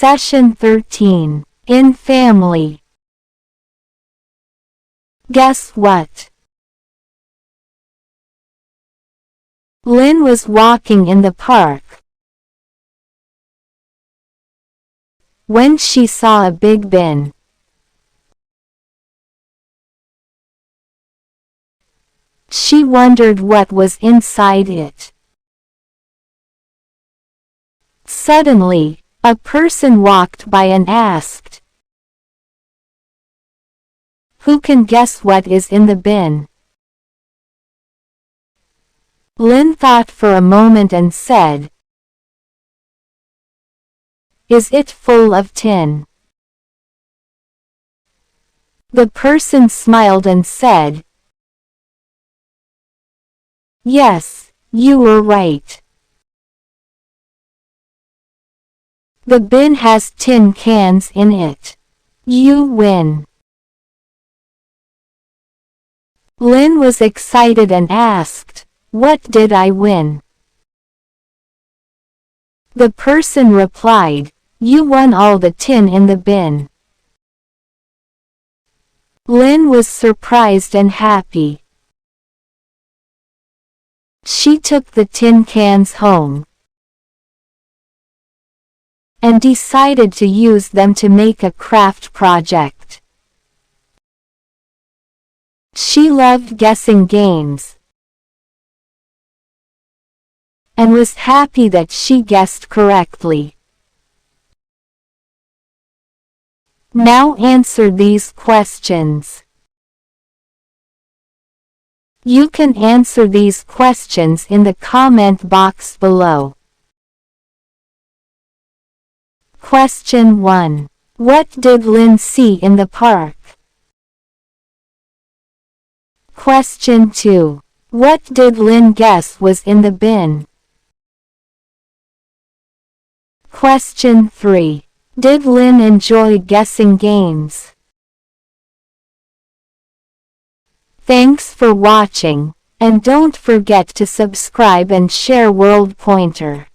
Session 13. In family. Guess what? Lynn was walking in the park when she saw a big bin. She wondered what was inside it. Suddenly, a person walked by and asked, "Who can guess what is in the bin?" Lynn thought for a moment and said, "Is it full of tin?" The person smiled and said, "Yes, you were right. The bin has tin cans in it. You win." Lynn was excited and asked, "What did I win?" The person replied, "You won all the tin in the bin." Lynn was surprised and happy. She took the tin cans home and decided to use them to make a craft project. She loved guessing games and was happy that she guessed correctly. Now answer these questions. You can answer these questions in the comment box below. Question 1. What did Lynn see in the park? Question 2. What did Lynn guess was in the bin? Question 3. Did Lynn enjoy guessing games? Thanks for watching, and don't forget to subscribe and share World Pointer.